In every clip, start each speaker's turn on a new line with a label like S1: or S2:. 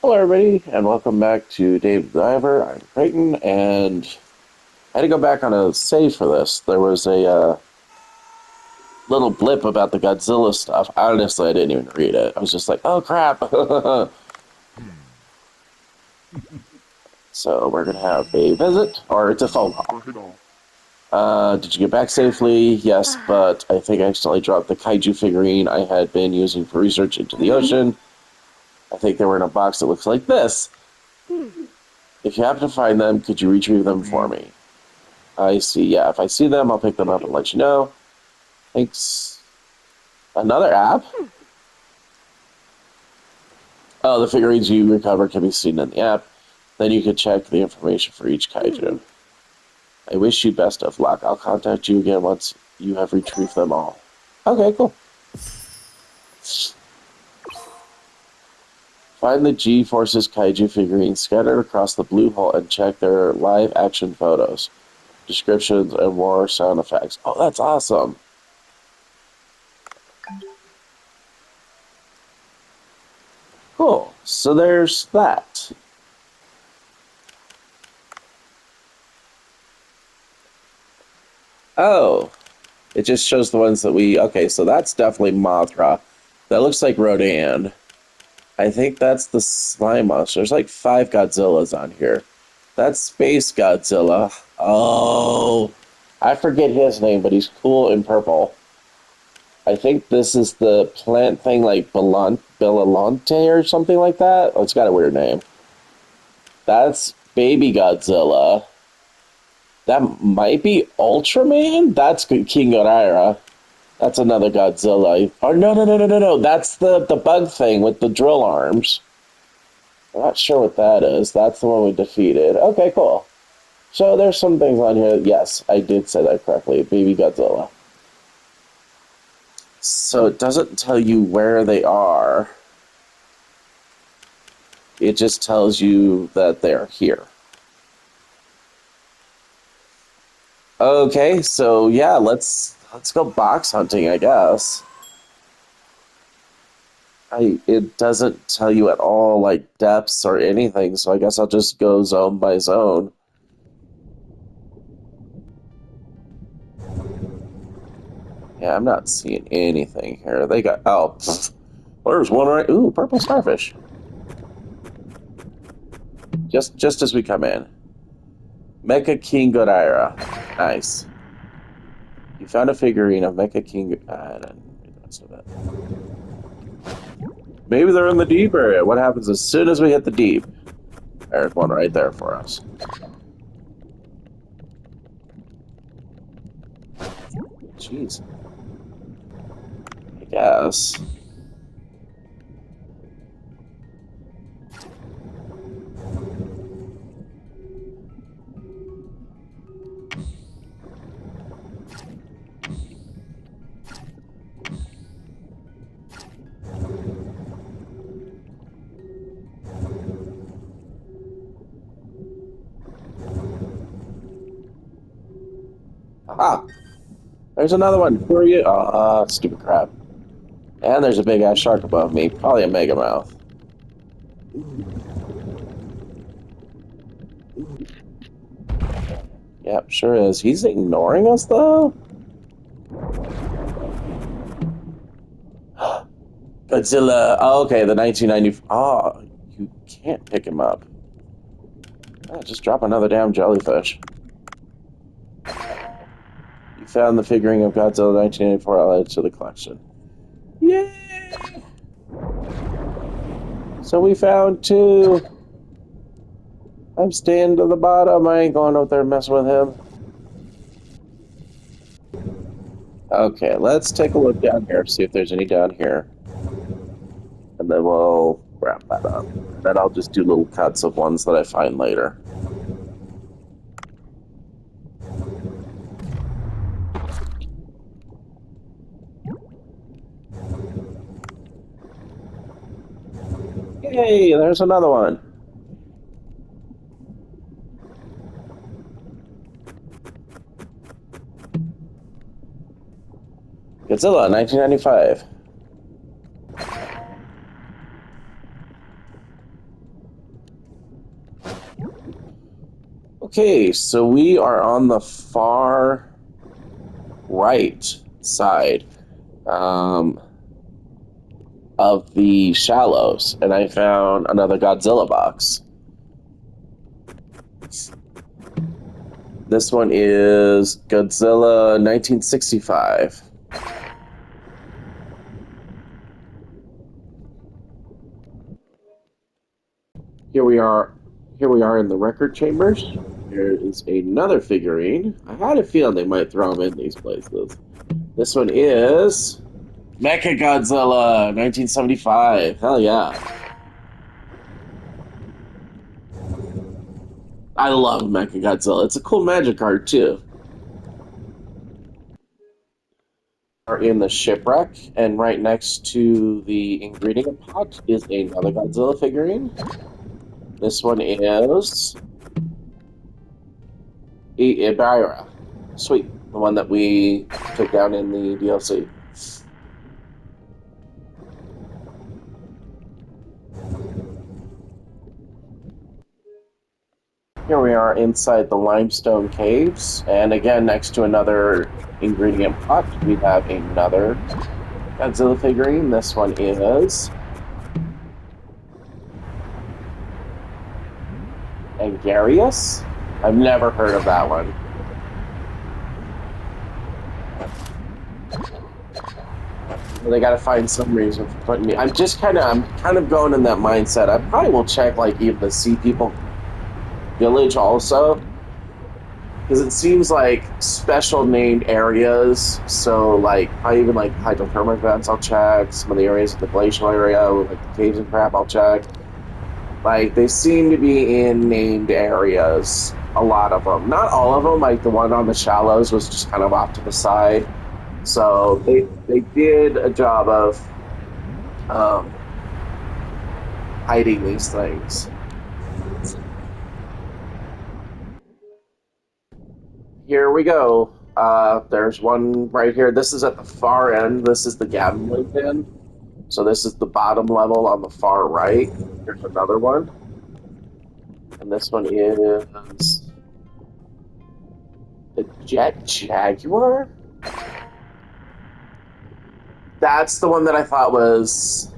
S1: Hello, everybody, and welcome back to Dave the Diver. I'm Creighton, and I had to go back on a save for this. There was a little blip about the Godzilla stuff. Honestly, I didn't even read it. I was just like, oh crap. So we're going to have a visit, or it's a phone call. Did you get back safely? Yes, but I think I accidentally dropped the kaiju figurine I had been using for research into the ocean. I think they were in a box that looks like this. If you happen to find them, could you retrieve them for me? I see. Yeah, if I see them, I'll pick them up and let you know. Thanks. Another app? Oh, the figurines you recover can be seen in the app. Then you can check the information for each kaiju. I wish you best of luck. I'll contact you again once you have retrieved them all. Okay, cool. Find the G-Forces kaiju figurines scattered across the blue hole and check their live action photos, descriptions, and more sound effects. Oh, that's awesome. Cool. So there's that. Oh, it just shows the ones that we... Okay, so that's definitely Mothra. That looks like Rodan. I think that's the slime monster. There's like 5 Godzillas on here. That's Space Godzilla. Oh, I forget his name, but he's cool in purple. I think this is the plant thing like Bellolante or something like that. Oh, it's got a weird name. That's Baby Godzilla. That might be Ultraman? That's King Ghidorah. That's another Godzilla. Oh, no. That's the bug thing with the drill arms. I'm not sure what that is. That's the one we defeated. Okay, cool. So there's some things on here. Yes, I did say that correctly. Baby Godzilla. So it doesn't tell you where they are. It just tells you that they're here. Okay, so yeah, let's go box hunting, I guess. It doesn't tell you at all like depths or anything, so I guess I'll just go zone by zone. Yeah, I'm not seeing anything here. They got there's one right. Ooh, purple starfish. Just as we come in. Mecha King Ghidorah. Nice. You found a figurine of Mecha King. I didn't read the rest of it. Maybe they're in the deep area. What happens as soon as we hit the deep? There's one right there for us. Jeez. I guess. Ah, there's another one. Who are you? Stupid crap. And there's a big ass shark above me. Probably a mega mouth. Yep, sure is. He's ignoring us though? Godzilla. Oh, okay, the 1990. Oh, you can't pick him up. Just drop another damn jellyfish. You found the figuring of Godzilla 1984 added to the collection. Yay! So we found 2. I'm staying to the bottom. I ain't going out there messing with him. Okay, let's take a look down here, see if there's any down here. And then we'll wrap that up. Then I'll just do little cuts of ones that I find later. Yay, there's another one. Godzilla, 1995. Okay, so we are on the far right side um, of the shallows, and I found another Godzilla box. This one is Godzilla 1965. Here we are. Here we are in the record chambers. There is another figurine. I had a feeling they might throw them in these places. This one is Mecha Godzilla 1975. Hell yeah. I love Mecha Godzilla. It's a cool magic card too. Are in the shipwreck, and right next to the ingredient pot is another Godzilla figurine. This one is Ibira. Sweet. The one that we took down in the DLC. Here we are inside the limestone caves, and again, next to another ingredient pot, we have another Godzilla figurine. This one is Angarius. I've never heard of that one. Well, they got to find some reason for putting me. I'm kind of going in that mindset. I probably will check like even the Sea People Village also, because it seems like special named areas. So like I even like hydrothermal vents. I'll check some of the areas in the glacial area, like the caves and crap. I'll check. Like they seem to be in named areas. A lot of them, not all of them. Like the one on the shallows was just kind of off to the side. So they did a job of um, hiding these things. Here we go. There's one right here. This is at the far end. This is the gambling pin. So this is the bottom level on the far right. Here's another one. And this one is the Jet Jaguar. That's the one that I thought was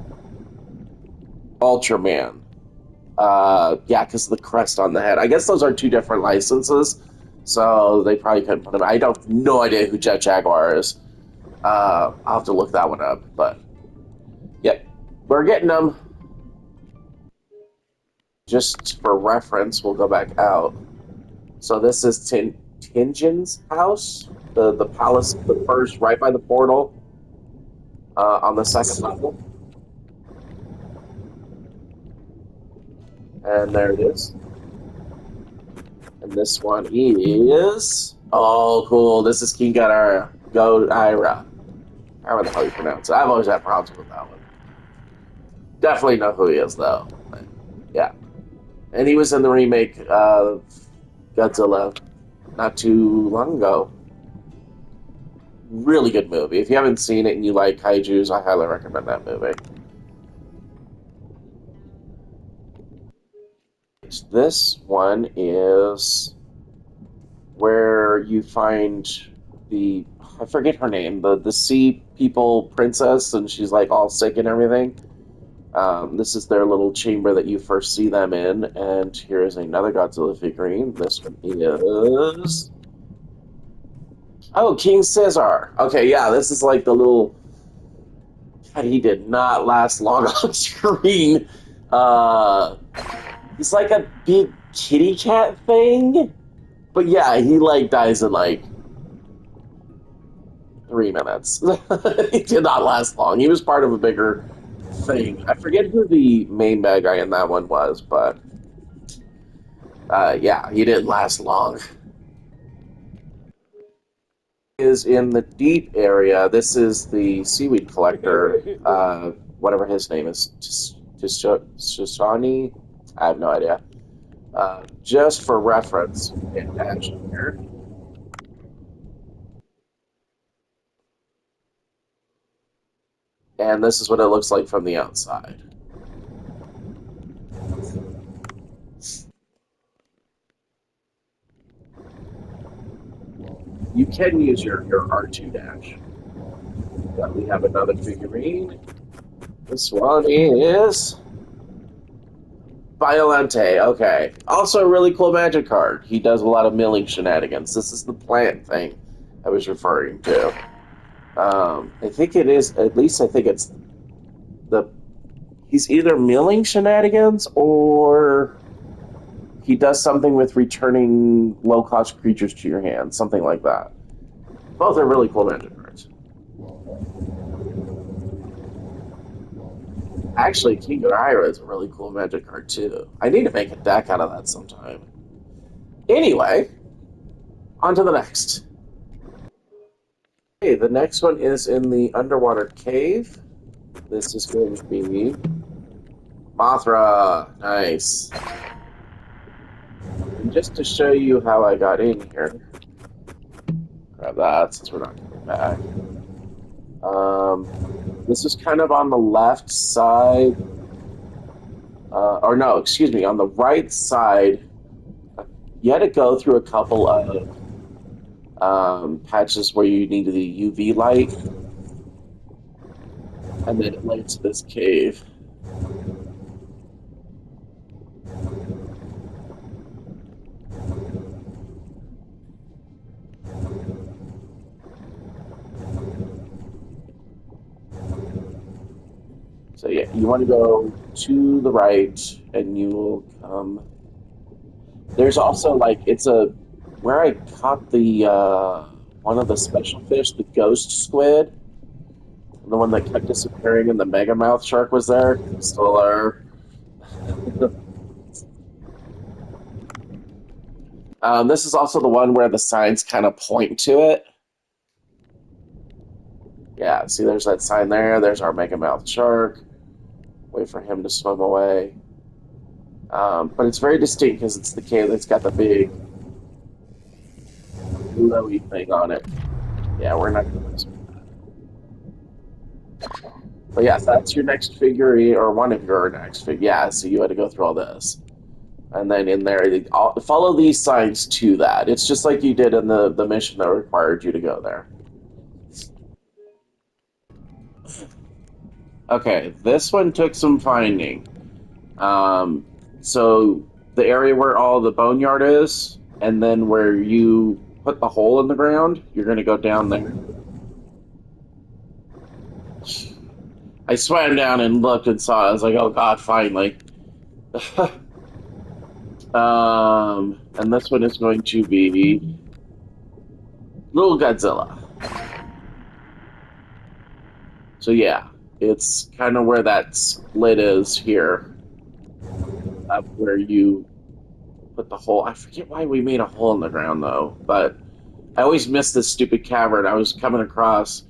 S1: Ultraman. Yeah, because of the crest on the head. I guess those are two different licenses, so they probably couldn't put them. I don't no idea who Jet Jaguar is. I'll have to look that one up. But yep, we're getting them. Just for reference, we'll go back out. So this is Tinjin's house, the palace, the first right by the portal on the second level, and there it is. And this one is cool. This is King Godira. However the hell you pronounce it. I've always had problems with that one. Definitely know who he is though. But, yeah, and he was in the remake of Godzilla not too long ago. Really good movie. If you haven't seen it and you like kaiju's, I highly recommend that movie. This one is where you find the I forget her name, the sea people princess, and she's like all sick and everything. This is their little chamber that you first see them in, and here is another Godzilla figurine. This one is King Caesar. Okay, yeah, this is like the little. God, he did not last long on screen. Uh, he's like a big kitty cat thing, but yeah, he like dies in like 3 minutes. He did not last long. He was part of a bigger thing. I forget who the main bad guy in that one was, but yeah, he didn't last long. Is in the deep area. This is the seaweed collector, whatever his name is, Shishani. I have no idea. Just for reference, attached here, and this is what it looks like from the outside. You can use your R2 dash. But we have another figurine. This one is Violente. Okay. Also a really cool magic card. He does a lot of milling shenanigans. This is the plant thing I was referring to. I think it is, at least I think it's the, he's either milling shenanigans or he does something with returning low cost creatures to your hand, something like that. Both are really cool magic cards. Actually, King Gyro is a really cool magic card too. I need to make a deck out of that sometime. Anyway, on to the next. Okay, the next one is in the underwater cave. This is going to be Mothra. Nice. And just to show you how I got in here, grab that since we're not coming back. This is kind of on the left side, or no, excuse me, on the right side. You had to go through a couple of patches where you needed the UV light, and then it led to this cave. So yeah, you want to go to the right, and you will come. There's also like it's a where I caught the one of the special fish, the ghost squid, the one that kept disappearing, and the mega mouth shark was there, still there. This is also the one where the signs kind of point to it. Yeah, see, there's that sign there. There's our mega mouth shark. Wait for him to swim away. But it's very distinct because it's the cave that's got the big glowy thing on it. Yeah, we're not going to mess with that. But yeah, that's your next figurine, or one of your next figures. Yeah, so you had to go through all this. And then in there, follow these signs to that. It's just like you did in the mission that required you to go there. Okay, this one took some finding. Um, so the area where all the boneyard is, and then where you put the hole in the ground, you're going to go down there. I swam down and looked and saw it. I was like, oh god, finally. And this one is going to be Little Godzilla. So yeah, it's kind of where that split is here, up where you put the hole. I forget why we made a hole in the ground though, but I always miss this stupid cavern. I was coming across,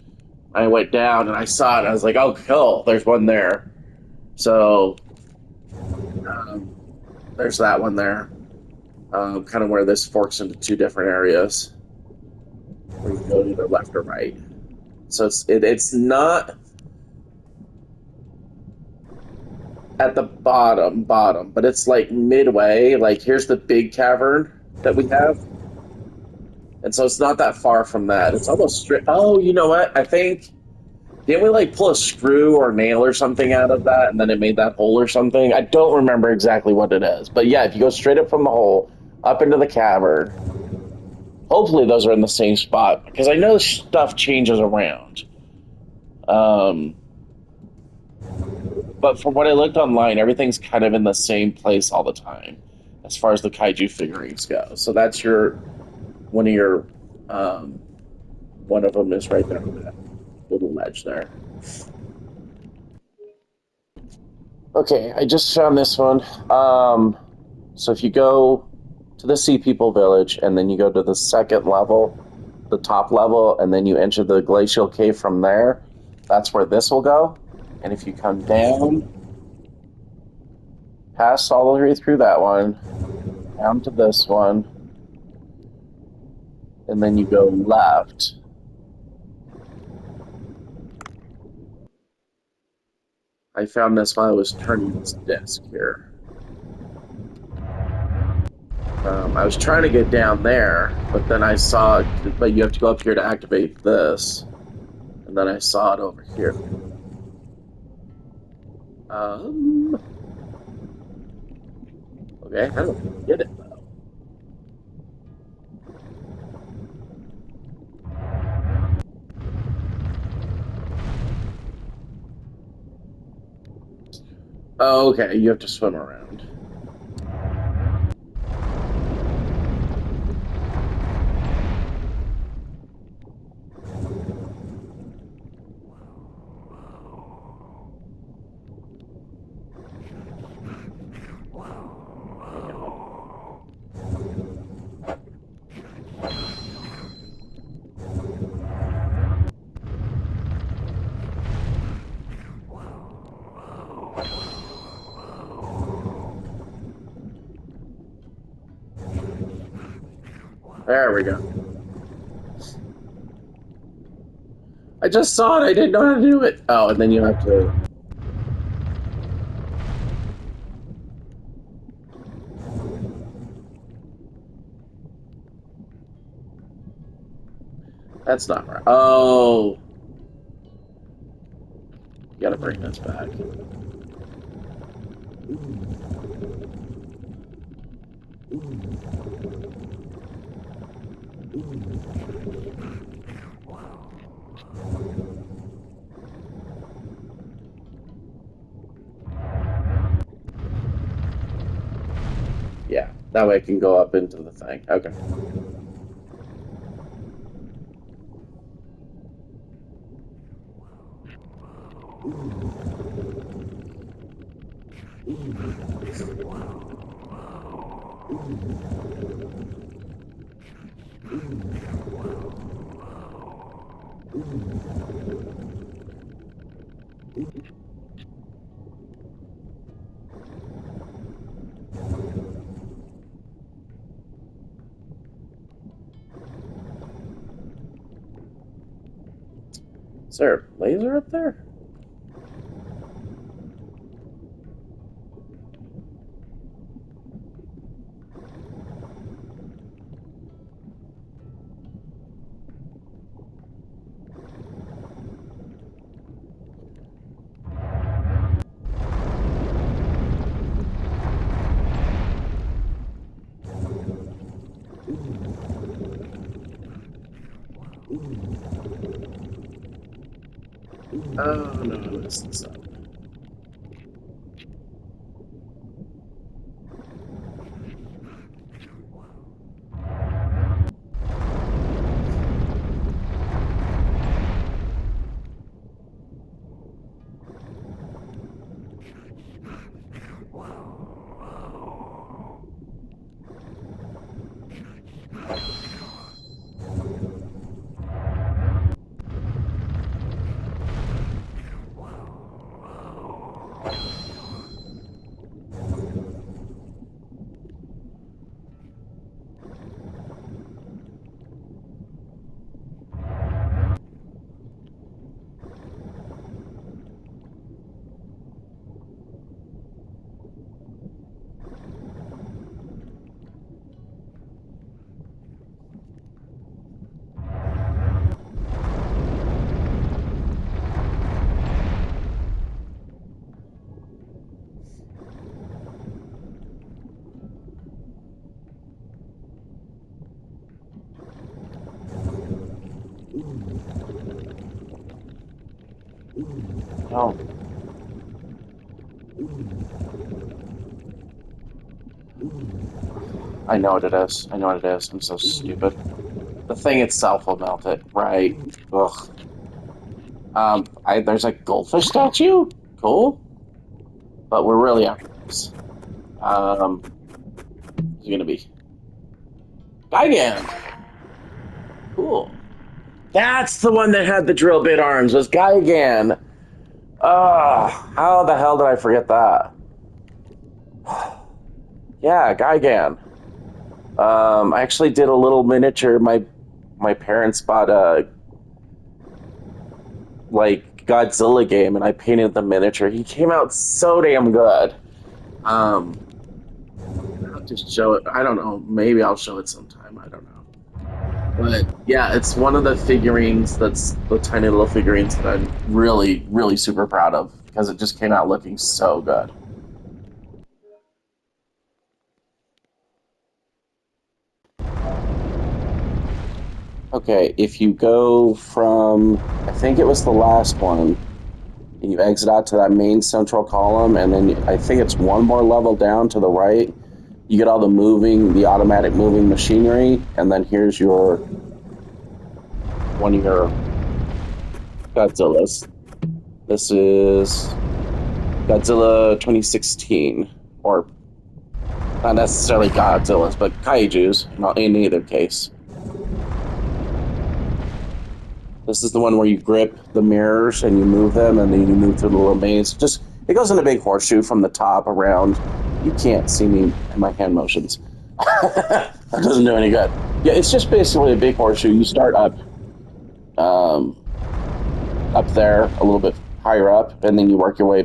S1: I went down and I saw it. I was like, oh, cool, there's one there. So um, there's that one there. Kind of where this forks into two different areas, where you go either left or right. So it's not at the bottom, but it's like midway. Like here's the big cavern that we have, and so it's not that far from that. It's almost straight. Oh, you know what? I think didn't we like pull a screw or nail or something out of that, and then it made that hole or something? I don't remember exactly what it is, but yeah, if you go straight up from the hole up into the cavern, hopefully those are in the same spot because I know stuff changes around. Um, But from what I looked online, everything's kind of in the same place all the time, as far as the kaiju figurines go. So that's your one of your um, one of them is right there on that little ledge there. Okay, I just found this one. So if you go to the Sea People Village and then you go to the second level, the top level, and then you enter the glacial cave from there, that's where this will go. And if you come down, pass all the way through that one, down to this one, and then you go left. I found this while I was turning this disc here. I was trying to get down there, but then I saw, but you have to go up here to activate this, and then I saw it over here. Um, okay, I don't get it. Oh, okay, you have to swim around. Hang on. There we go. I just saw it. I didn't know how to do it. Oh, and then you have to. That's not right. Oh, you got to bring this back. Yeah, that way I can go up into the thing. Okay. Is there a laser up there? Oh no, I messed this up. Oh, I know what it is. I know what it is. I'm so stupid. The thing itself will melt it, right? Ugh. There's a goldfish statue. Cool, but we're really after this. Who's it gonna be? Gigan. Cool. That's the one that had the drill bit arms. Was Gigan? How the hell did I forget that? Yeah, Gigan. I actually did a little miniature. My parents bought a like Godzilla game, and I painted the miniature. He came out so damn good. Um, want to show it. I don't know. Maybe I'll show it sometime. I don't know. But yeah, it's one of the figurines that's the tiny little figurines that I'm really, really super proud of because it just came out looking so good. Okay, if you go from, I think it was the last one, and you exit out to that main central column, and then I think it's one more level down to the right, you get all the automatic moving machinery, and then here's one of your Godzillas. This is Godzilla 2016, or not necessarily Godzillas, but kaijus in either case. This is the one where you grip the mirrors and you move them, and then you move through the little maze. Just it goes in a big horseshoe from the top around. You can't see me and my hand motions. That doesn't do any good. Yeah, it's just basically a big horseshoe. You start um, up there a little bit higher up, and then you work your way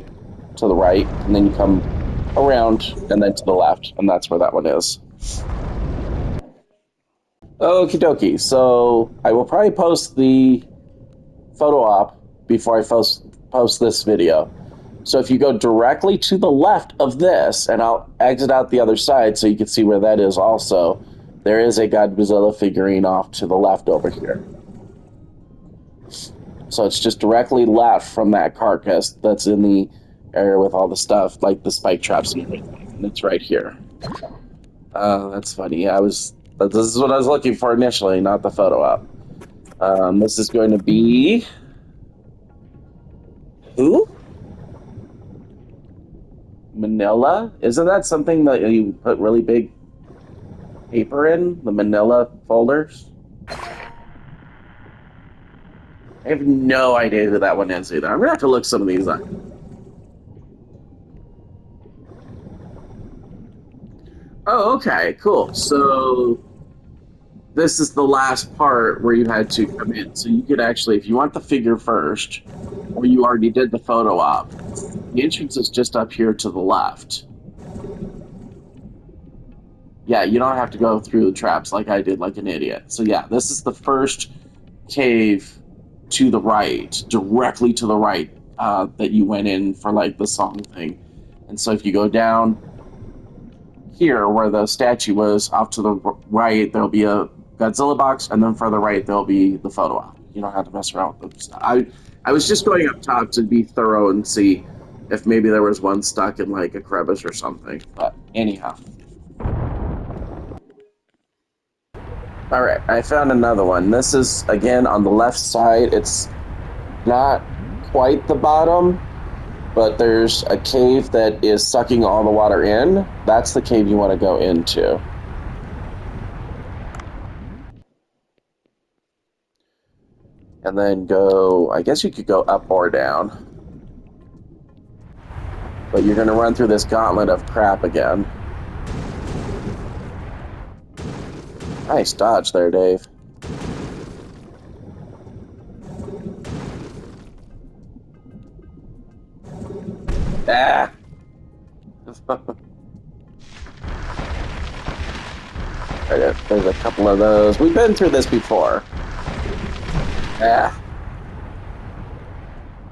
S1: to the right, and then you come around and then to the left, and that's where that one is. Okie dokie. So I will probably post the photo op before I post this video. So if you go directly to the left of this, and I'll exit out the other side so you can see where that is also, there is a Godzilla figurine off to the left over here. So it's just directly left from that carcass that's in the area with all the stuff, like the spike traps and everything. And it's right here. That's funny. Yeah, this is what I was looking for initially, not the photo op. This is going to be who? Manila? Isn't that something that you put really big paper in? The Manila folders? I have no idea who that one is either. I'm gonna have to look some of these up. Oh, okay, cool. So this is the last part where you had to come in. So you could actually, if you want the figure first, or you already did the photo op, the entrance is just up here to the left. Yeah, you don't have to go through the traps like I did, like an idiot. So yeah, this is the first cave to the right, directly to the right, that you went in for like the song thing. And so if you go down here where the statue was, off to the right, there'll be a Godzilla box, and then further right there'll be the photo op. You don't have to mess around with them. I was just going up top to be thorough and see if maybe there was one stuck in like a crevice or something. But anyhow. All right, I found another one. This is again on the left side. It's not quite the bottom, but there's a cave that is sucking all the water in. That's the cave you want to go into. And then go, I guess you could go up or down. But you're going to run through this gauntlet of crap again. Nice dodge there, Dave. Ah! There's a couple of those. We've been through this before. Ah.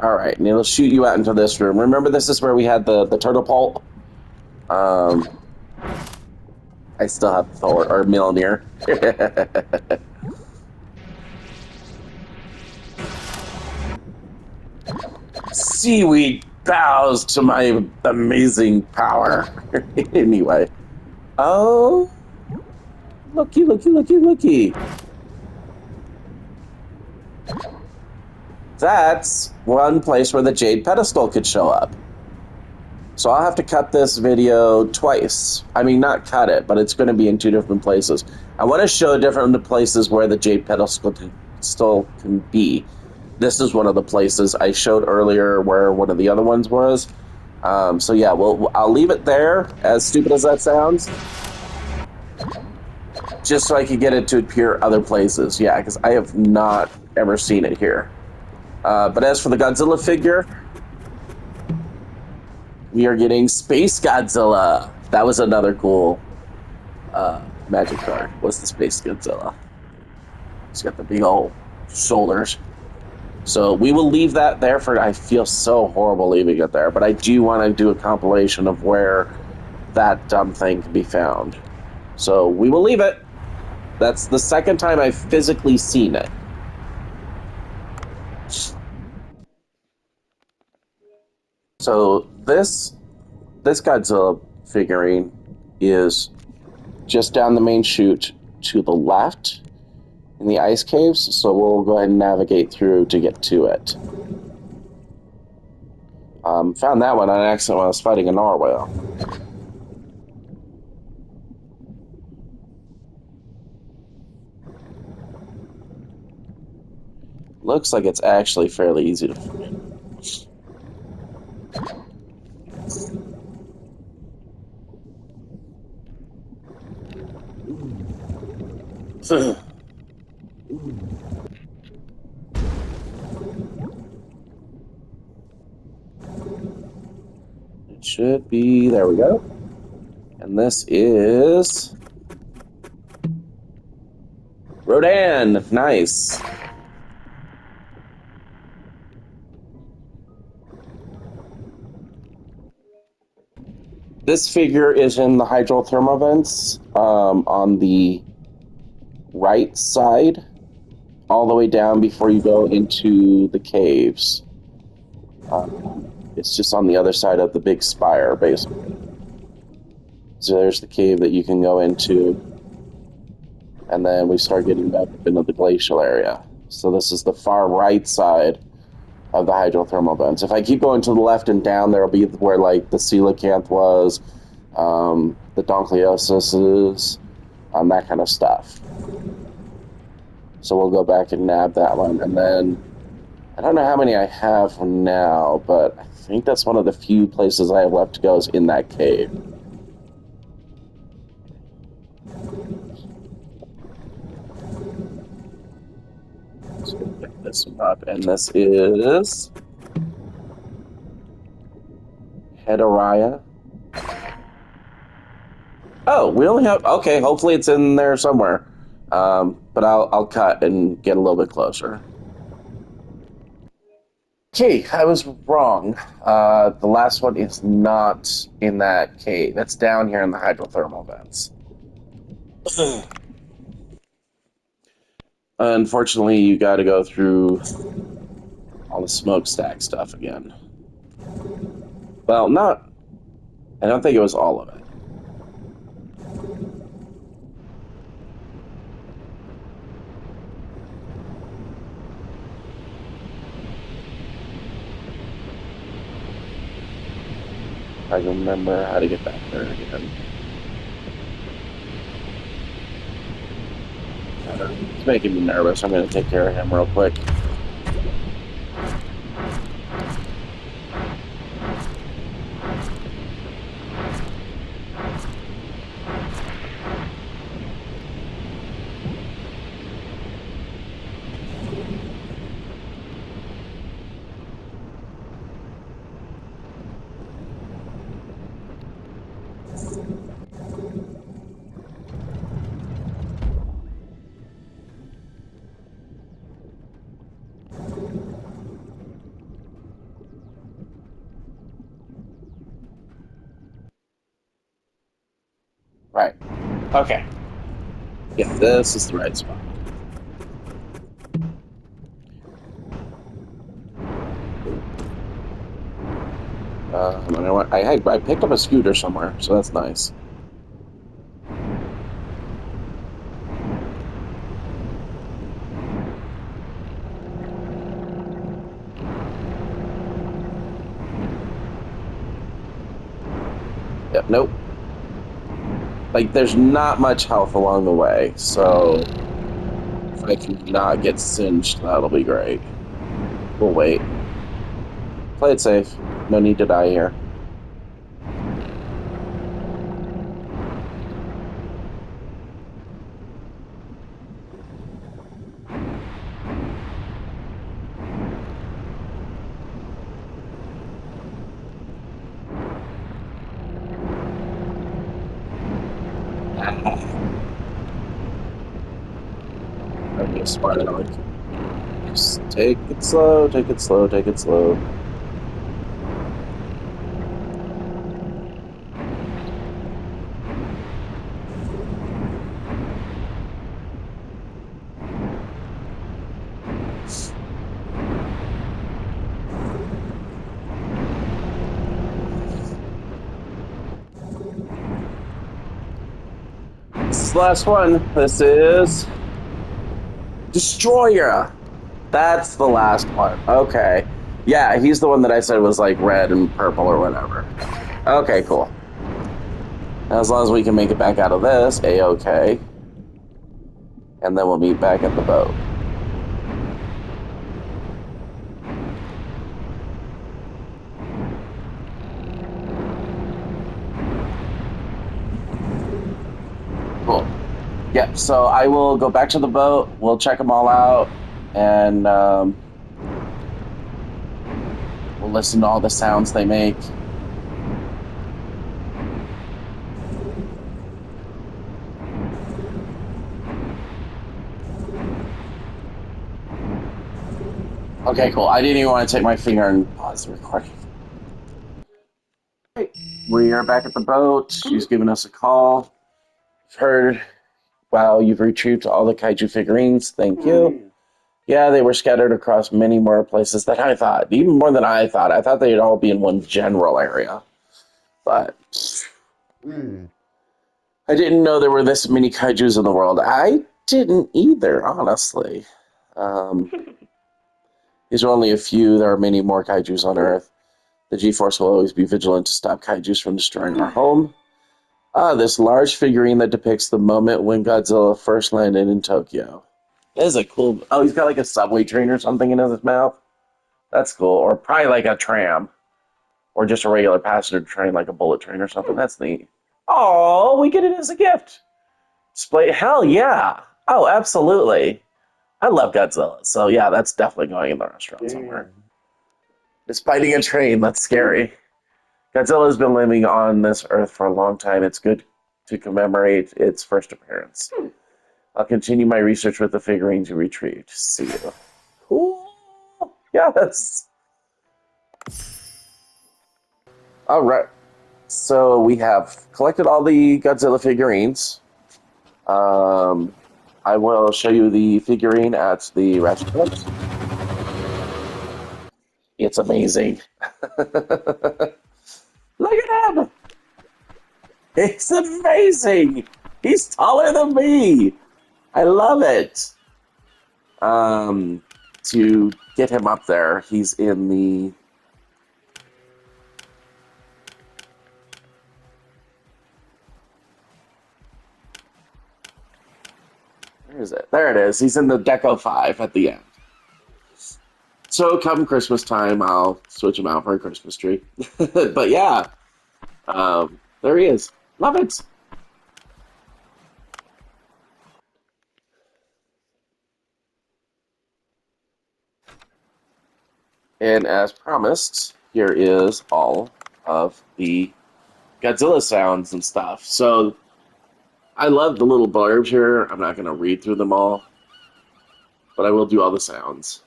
S1: Alright, and it'll shoot you out into this room. Remember, this is where we had the turtle pulp? I still have Thor, or Mjolnir. Seaweed bows to my amazing power. Anyway. Oh. Looky, looky, looky, looky. That's one place where the jade pedestal could show up. So I'll have to cut this video twice. I mean, not cut it, but it's going to be in two different places. I want to show different places where the jade pedestal can be. This is one of the places I showed earlier where one of the other ones was. So yeah, I'll leave it there, as stupid as that sounds, just so I can get it to appear other places. Yeah, because I have not ever seen it here. But as for the Godzilla figure, we are getting Space Godzilla. That was another cool magic card. What's the Space Godzilla? He's got the big old shoulders. So we will leave that there for. I feel so horrible leaving it there, but I do want to do a compilation of where that dumb thing can be found. So we will leave it. That's the second time I've physically seen it. So this Godzilla figurine is just down the main chute to the left in the ice caves. So we'll go ahead and navigate through to get to it. Found that one on accident when I was fighting a narwhal. Looks like it's actually fairly easy to find. It should be. There we go. And this is Rodan. Nice. This figure is in the hydrothermal vents on the right side, all the way down before you go into the caves. It's just on the other side of the big spire, basically. So there's the cave that you can go into, and then we start getting back up into the glacial area. So this is the far right side of the hydrothermal vents. If I keep going to the left and down, there'll be where like the coelacanth was, the Donkliosis is, that kind of stuff. So we'll go back and nab that one, and then I don't know how many I have now, but I think that's one of the few places I have left to go is in that cave. So we'll pick this one up, and this is Hedoraya. Oh, we only have. Okay, hopefully it's in there somewhere. But I'll cut and get a little bit closer. Okay, I was wrong. The last one is not in that cave. That's down here in the hydrothermal vents. Unfortunately, you got to go through all the smokestack stuff again. Well, not. I don't think it was all of it. I remember how to get back there again. It's making me nervous. I'm going to take care of him real quick. Right. Okay. Yeah, this is the right spot. I picked up a scooter somewhere, so that's nice. Yep, nope. Like, there's not much health along the way, so if I can not get singed, that'll be great. We'll wait. Play it safe. No need to die here. smart aleck. Just take it slow, take it slow, take it slow. This is the last one. This is Destroyer. That's the last one. Okay. Yeah, he's the one that I said was like red and purple or whatever. Okay, cool. As long as we can make it back out of this, A-okay. And then we'll meet back at the boat. Cool. Yep, so I will go back to the boat. We'll check them all out. And we'll listen to all the sounds they make. Okay, cool. I didn't even want to take my finger and pause the recording. We are back at the boat. She's giving us a call. I've heard, wow, you've retrieved all the kaiju figurines. Thank you. Yeah, they were scattered across many more places than I thought. Even more than I thought. I thought they'd all be in one general area. But I didn't know there were this many kaijus in the world. I didn't either, honestly. These are only a few. There are many more kaijus on Earth. The G-Force will always be vigilant to stop kaijus from destroying our home. This large figurine that depicts the moment when Godzilla first landed in Tokyo. That is a cool... Oh, he's got like a subway train or something in his mouth. That's cool. Or probably like a tram. Or just a regular passenger train, like a bullet train or something. That's neat. Oh, we get it as a gift. Display... Hell yeah. Oh, absolutely. I love Godzilla. So yeah, that's definitely going in the restaurant somewhere. It's biting a train. That's scary. Godzilla has been living on this earth for a long time. It's good to commemorate its first appearance. I'll continue my research with the figurines you retrieved. See you. Cool. Yes. All right. So we have collected all the Godzilla figurines. I will show you the figurine at the restaurant. It's amazing. Look at him! It's amazing! He's taller than me! I love it! To get him up there, he's in the... Where is it? There it is. He's in the Deco 5 at the end. So come Christmas time, I'll switch him out for a Christmas tree. But yeah, there he is. Love it. And as promised, here is all of the Godzilla sounds and stuff. So I love the little blurbs here. I'm not going to read through them all, but I will do all the sounds.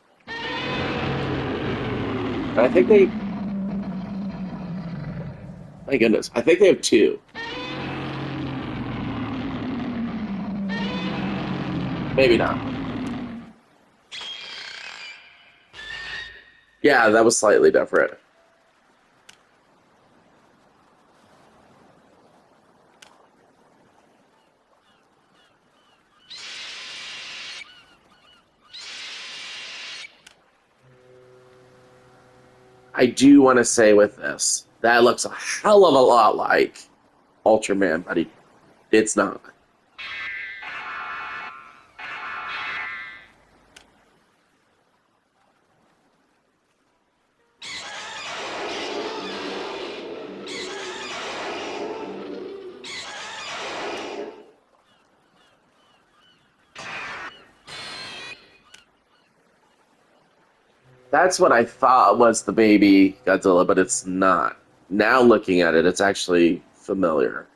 S1: And I think they... My goodness, I think they have two. Maybe not. Yeah, that was slightly different. I do want to say with this, that looks a hell of a lot like Ultraman, but it's not. That's what I thought was the baby Godzilla, but it's not. Now looking at it, it's actually familiar.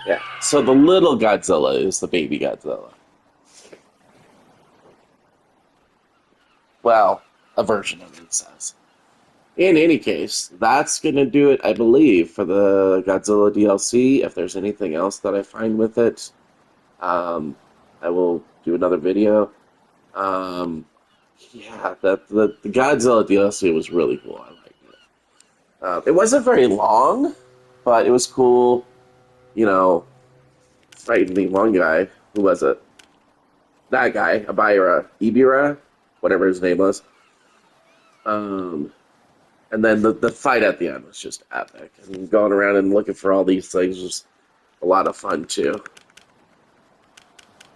S1: Yeah. So the little Godzilla is the baby Godzilla. Well, a version of it says. In any case, that's going to do it, I believe, for the Godzilla DLC. If there's anything else that I find with it, um, I will do another video. Um, yeah, the Godzilla DLC was really cool. I liked it. It wasn't very long, but it was cool. You know, fighting the one guy. Who was it? That guy, Ibira, whatever his name was. Um, and then the fight at the end was just epic. And going around and looking for all these things was a lot of fun too.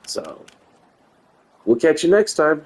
S1: So we'll catch you next time.